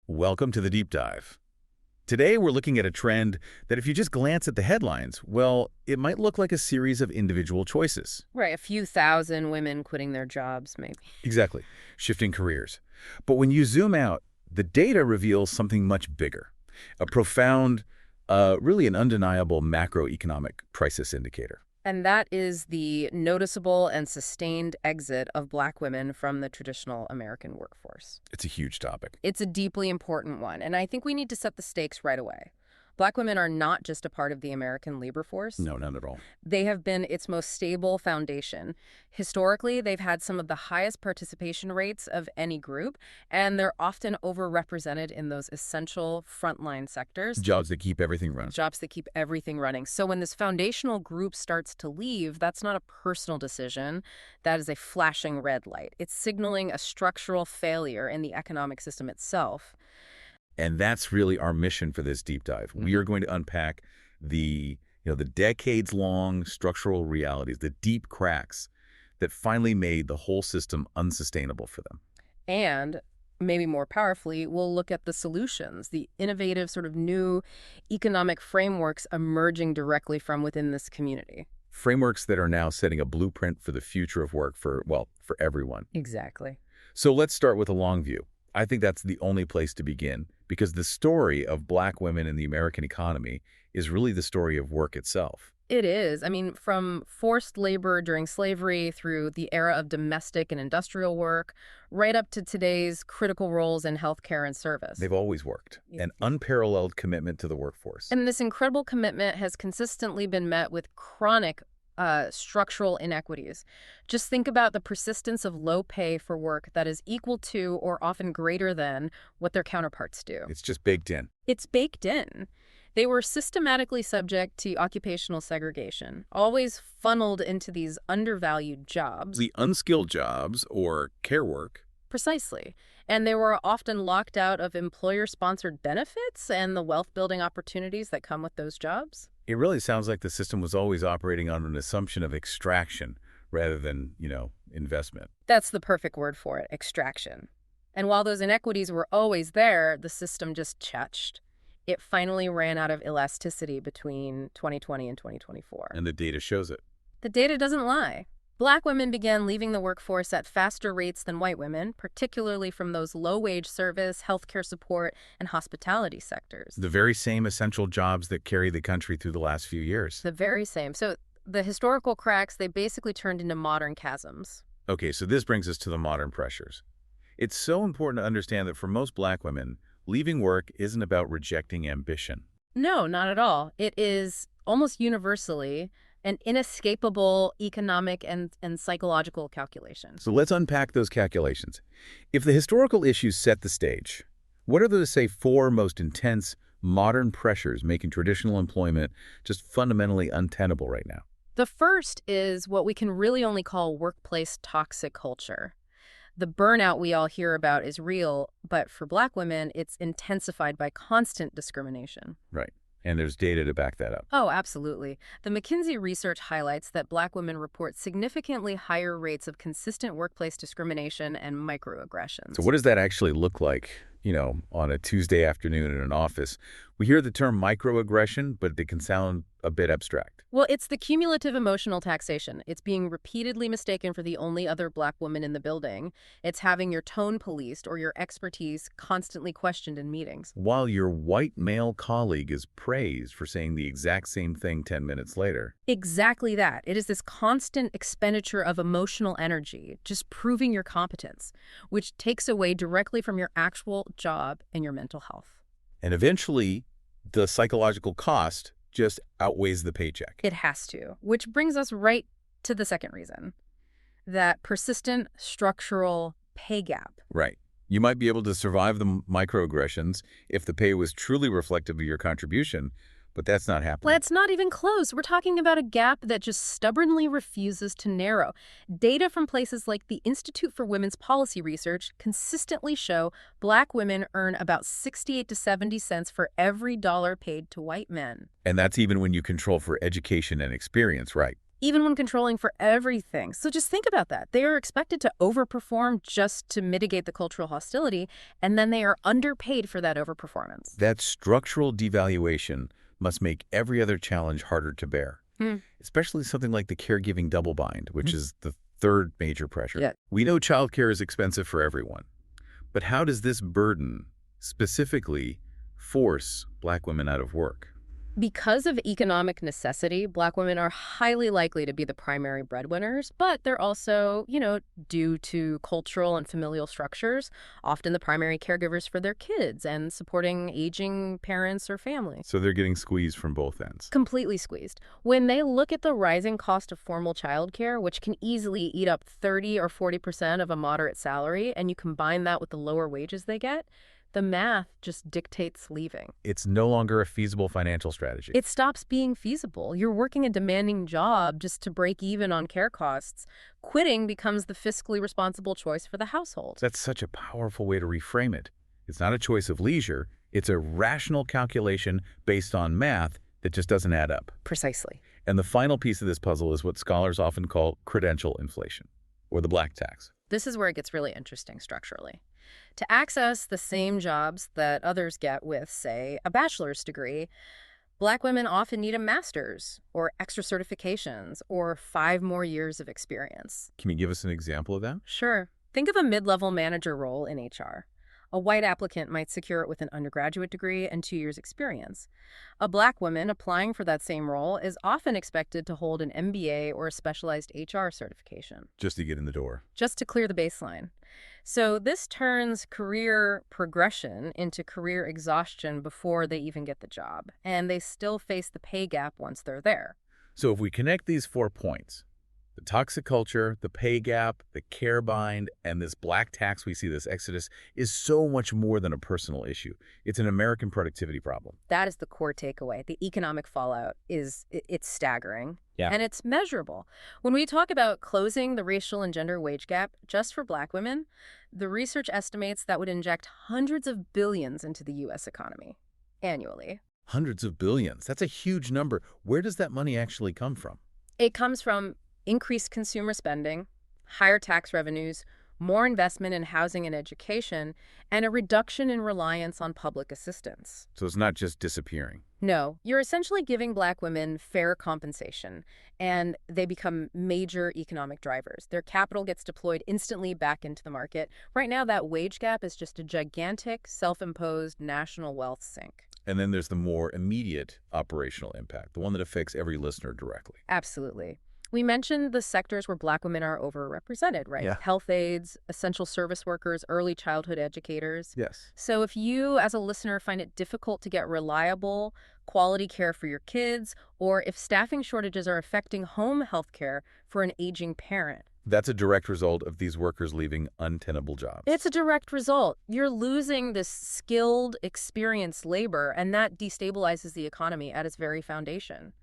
Welcome to the Deep Dive. Today we're looking at a trend that if you just glance at the headlines, well, it might look like a series of individual choices. Right, a few thousand women quitting their jobs, maybe. Exactly. Shifting careers. But when you zoom out, the data reveals something much bigger. A profound, really an undeniable macroeconomic crisis indicator. And that is the noticeable and sustained exit of Black women from the traditional American workforce. It's a huge topic. It's a deeply important one, and I think we need to set the stakes right away. Black women are not just a part of the American labor force. No, not at all. They have been its most stable foundation. Historically, they've had some of the highest participation rates of any group, and they're often overrepresented in those essential frontline sectors. Jobs that keep everything running. Jobs that keep everything running. So when this foundational group starts to leave, that's not a personal decision. That is a flashing red light. It's signaling a structural failure in the economic system itself. And that's really our mission for this deep dive. We are going to unpack the decades-long structural realities, the deep cracks that finally made the whole system unsustainable for them. And maybe more powerfully, we'll look at the solutions, the innovative sort of new economic frameworks emerging directly from within this community. Frameworks that are now setting a blueprint for the future of work for everyone. Exactly. So let's start with a long view. I think that's the only place to begin because the story of Black women in the American economy is really the story of work itself. It is. I mean, from forced labor during slavery through the era of domestic and industrial work, right up to today's critical roles in healthcare and service. They've always worked. An unparalleled commitment to the workforce. And this incredible commitment has consistently been met with chronic structural inequities. Just think about the persistence of low pay for work that is equal to or often greater than what their counterparts do. It's just baked in. It's baked in. They were systematically subject to occupational segregation, always funneled into these undervalued jobs. The unskilled jobs or care work. Precisely. And they were often locked out of employer-sponsored benefits and the wealth-building opportunities that come with those jobs. It really sounds like the system was always operating on an assumption of extraction rather than, investment. That's the perfect word for it, extraction. And while those inequities were always there, the system just chutched. It finally ran out of elasticity between 2020 and 2024. And the data shows it. The data doesn't lie. Black women began leaving the workforce at faster rates than white women, particularly from those low-wage service, healthcare support, and hospitality sectors. The very same essential jobs that carry the country through the last few years. The very same. So the historical cracks, they basically turned into modern chasms. Okay, so this brings us to the modern pressures. It's so important to understand that for most Black women, leaving work isn't about rejecting ambition. No, not at all. It is almost universally an inescapable economic and psychological calculation. So let's unpack those calculations. If the historical issues set the stage, what are the, say, four most intense modern pressures making traditional employment just fundamentally untenable right now? The first is what we can really only call workplace toxic culture. The burnout we all hear about is real, but for Black women, it's intensified by constant discrimination. Right. And there's data to back that up. Oh, absolutely. The McKinsey research highlights that Black women report significantly higher rates of consistent workplace discrimination and microaggressions. So what does that actually look like, on a Tuesday afternoon in an office? We hear the term microaggression, but it can sound a bit abstract. Well, it's the cumulative emotional taxation. It's being repeatedly mistaken for the only other Black woman in the building. It's having your tone policed or your expertise constantly questioned in meetings. While your white male colleague is praised for saying the exact same thing 10 minutes later. Exactly that. It is this constant expenditure of emotional energy, just proving your competence, which takes away directly from your actual job and your mental health. And eventually, the psychological cost just outweighs the paycheck. It has to, which brings us right to the second reason, that persistent structural pay gap. Right. You might be able to survive the microaggressions if the pay was truly reflective of your contribution, but that's not happening. Let's not even close. We're talking about a gap that just stubbornly refuses to narrow. Data from places like the Institute for Women's Policy Research consistently show Black women earn about 68 to 70 cents for every dollar paid to white men. And that's even when you control for education and experience, right? even when controlling for everything. So just think about that. They are expected to overperform just to mitigate the cultural hostility, and then they are underpaid for that overperformance. That structural devaluation must make every other challenge harder to bear, especially something like the caregiving double bind, which is the third major pressure. Yeah. We know childcare is expensive for everyone, but how does this burden specifically force Black women out of work? Because of economic necessity, Black women are highly likely to be the primary breadwinners, but they're also, due to cultural and familial structures, often the primary caregivers for their kids and supporting aging parents or family. So they're getting squeezed from both ends. Completely squeezed. When they look at the rising cost of formal childcare, which can easily eat up 30 or 40% of a moderate salary, and you combine that with the lower wages they get, the math just dictates leaving. It's no longer a feasible financial strategy. It stops being feasible. You're working a demanding job just to break even on care costs. Quitting becomes the fiscally responsible choice for the household. That's such a powerful way to reframe it. It's not a choice of leisure. It's a rational calculation based on math that just doesn't add up. Precisely. And the final piece of this puzzle is what scholars often call credential inflation, or the black tax. This is where it gets really interesting structurally. To access the same jobs that others get with, say, a bachelor's degree, Black women often need a master's or extra certifications or 5 more years of experience. Can you give us an example of that? Sure. Think of a mid-level manager role in HR. A white applicant might secure it with an undergraduate degree and 2 years experience. A Black woman applying for that same role is often expected to hold an MBA or a specialized HR certification. Just to get in the door. Just to clear the baseline. So this turns career progression into career exhaustion before they even get the job, and they still face the pay gap once they're there. So if we connect these 4 points, the toxic culture, the pay gap, the care bind, and this black tax we see, this exodus, is so much more than a personal issue. It's an American productivity problem. That is the core takeaway. The economic fallout it's staggering. Yeah. And it's measurable. When we talk about closing the racial and gender wage gap just for Black women, the research estimates that would inject hundreds of billions into the U.S. economy annually. Hundreds of billions. That's a huge number. Where does that money actually come from? It comes from increased consumer spending, higher tax revenues, more investment in housing and education, and a reduction in reliance on public assistance. So it's not just disappearing. No, you're essentially giving Black women fair compensation, and they become major economic drivers. Their capital gets deployed instantly back into the market. Right now, that wage gap is just a gigantic, self-imposed national wealth sink. And then there's the more immediate operational impact, the one that affects every listener directly. Absolutely. We mentioned the sectors where Black women are overrepresented, right? Yeah. Health aides, essential service workers, early childhood educators. Yes. So if you, as a listener, find it difficult to get reliable, quality care for your kids, or if staffing shortages are affecting home health care for an aging parent, That's a direct result of these workers leaving untenable jobs. it's a direct result. You're losing this skilled, experienced labor, and that destabilizes the economy at its very foundation.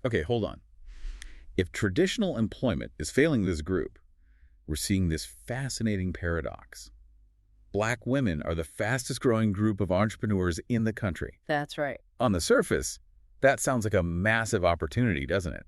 Okay, hold on. If traditional employment is failing this group, we're seeing this fascinating paradox. Black women are the fastest growing group of entrepreneurs in the country. That's right. On the surface, that sounds like a massive opportunity, doesn't it?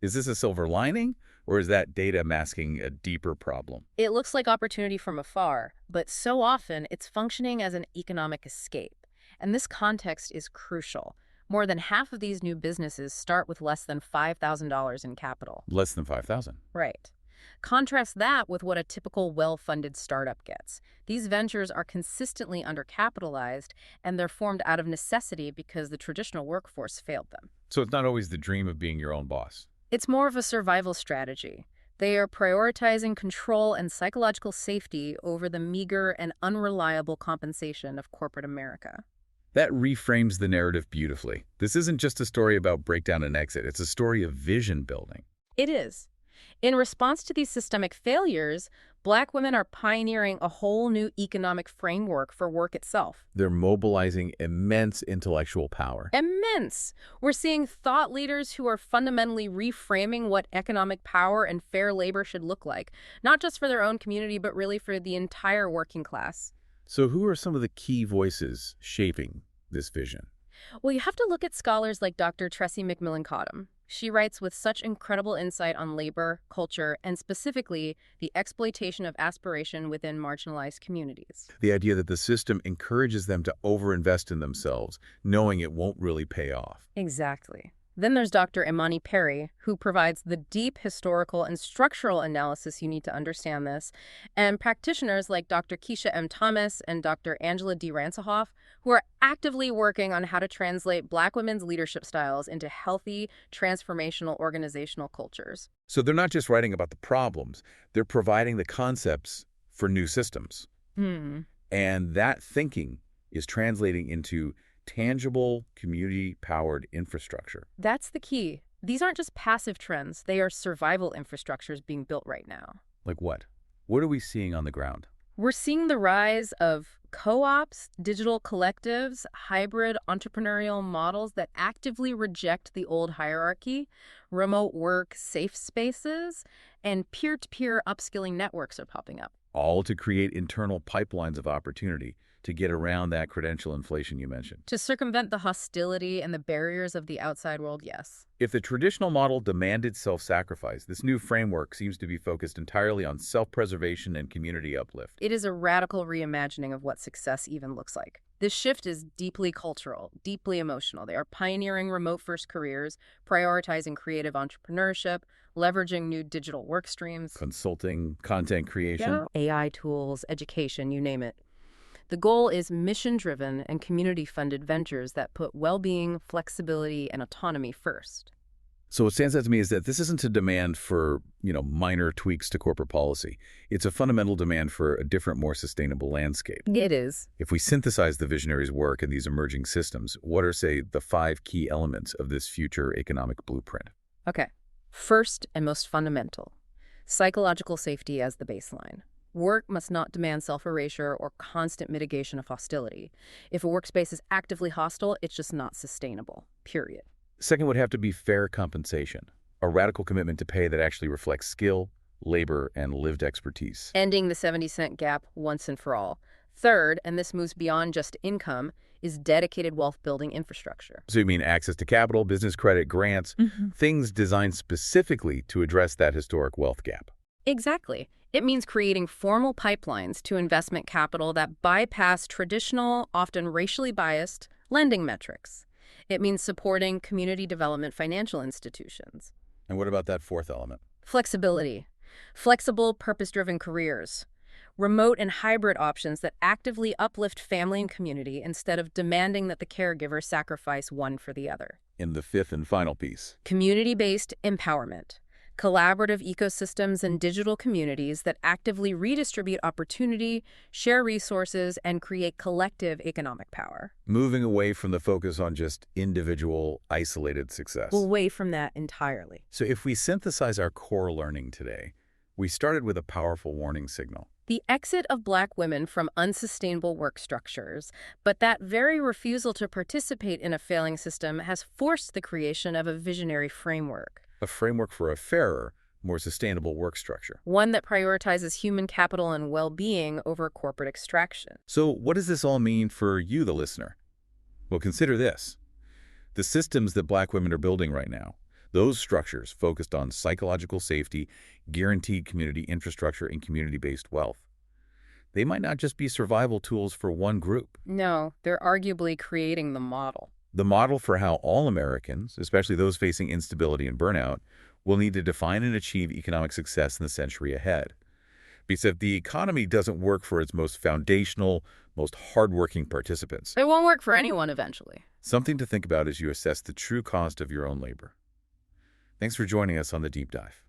Is this a silver lining, or is that data masking a deeper problem? It looks like opportunity from afar, but so often it's functioning as an economic escape. And this context is crucial. More than half of these new businesses start with less than $5,000 in capital. Less than 5,000. Right. Contrast that with what a typical well-funded startup gets. These ventures are consistently undercapitalized, and they're formed out of necessity because the traditional workforce failed them. So it's not always the dream of being your own boss. It's more of a survival strategy. They are prioritizing control and psychological safety over the meager and unreliable compensation of corporate America. That reframes the narrative beautifully. This isn't just a story about breakdown and exit. It's a story of vision building. It is. In response to these systemic failures, Black women are pioneering a whole new economic framework for work itself. They're mobilizing immense intellectual power. Immense! We're seeing thought leaders who are fundamentally reframing what economic power and fair labor should look like, not just for their own community, but really for the entire working class. So who are some of the key voices shaping this vision? Well, you have to look at scholars like Dr. Tressie McMillan Cottom. She writes with such incredible insight on labor, culture, and specifically the exploitation of aspiration within marginalized communities. The idea that the system encourages them to overinvest in themselves, knowing it won't really pay off. Exactly. Then there's Dr. Imani Perry, who provides the deep historical and structural analysis you need to understand this, and practitioners like Dr. Keisha M. Thomas and Dr. Angela D. Ransohoff, who are actively working on how to translate Black women's leadership styles into healthy, transformational organizational cultures. So they're not just writing about the problems, they're providing the concepts for new systems. And that thinking is translating into tangible, community-powered infrastructure. That's the key. These aren't just passive trends. They are survival infrastructures being built right now. Like what? What are we seeing on the ground? We're seeing the rise of co-ops, digital collectives, hybrid entrepreneurial models that actively reject the old hierarchy, remote work, safe spaces, and peer-to-peer upskilling networks are popping up. All to create internal pipelines of opportunity to get around that credential inflation you mentioned. To circumvent the hostility and the barriers of the outside world, yes. If the traditional model demanded self-sacrifice, this new framework seems to be focused entirely on self-preservation and community uplift. It is a radical reimagining of what success even looks like. This shift is deeply cultural, deeply emotional. They are pioneering remote-first careers, prioritizing creative entrepreneurship, leveraging new digital work streams. Consulting, content creation. AI tools, education, you name it. The goal is mission-driven and community-funded ventures that put well-being, flexibility, and autonomy first. So what stands out to me is that this isn't a demand for, minor tweaks to corporate policy. It's a fundamental demand for a different, more sustainable landscape. It is. If we synthesize the visionaries' work in these emerging systems, what are, say, the 5 key elements of this future economic blueprint? Okay. First and most fundamental, psychological safety as the baseline. Work must not demand self-erasure or constant mitigation of hostility. If a workspace is actively hostile, it's just not sustainable, period. Second would have to be fair compensation, a radical commitment to pay that actually reflects skill, labor, and lived expertise. Ending the 70-cent gap once and for all. Third, and this moves beyond just income, is dedicated wealth-building infrastructure. So you mean access to capital, business credit, grants, things designed specifically to address that historic wealth gap. Exactly. It means creating formal pipelines to investment capital that bypass traditional, often racially biased, lending metrics. It means supporting community development financial institutions. And what about that 4th element? Flexibility. Flexible, purpose-driven careers. Remote and hybrid options that actively uplift family and community instead of demanding that the caregiver sacrifice one for the other. In the 5th and final piece. Community-based empowerment. Collaborative ecosystems and digital communities that actively redistribute opportunity, share resources, and create collective economic power. Moving away from the focus on just individual, isolated success. Away from that entirely. So if we synthesize our core learning today, we started with a powerful warning signal. The exit of Black women from unsustainable work structures, but that very refusal to participate in a failing system has forced the creation of a visionary framework. A framework for a fairer, more sustainable work structure. One that prioritizes human capital and well-being over corporate extraction. So what does this all mean for you, the listener? Well, consider this. The systems that Black women are building right now, those structures focused on psychological safety, guaranteed community infrastructure, and community-based wealth, they might not just be survival tools for one group. No, they're arguably creating the model. The model for how all Americans, especially those facing instability and burnout, will need to define and achieve economic success in the century ahead. Because if the economy doesn't work for its most foundational, most hardworking participants, It won't work for anyone eventually. something to think about as you assess the true cost of your own labor. Thanks for joining us on The Deep Dive.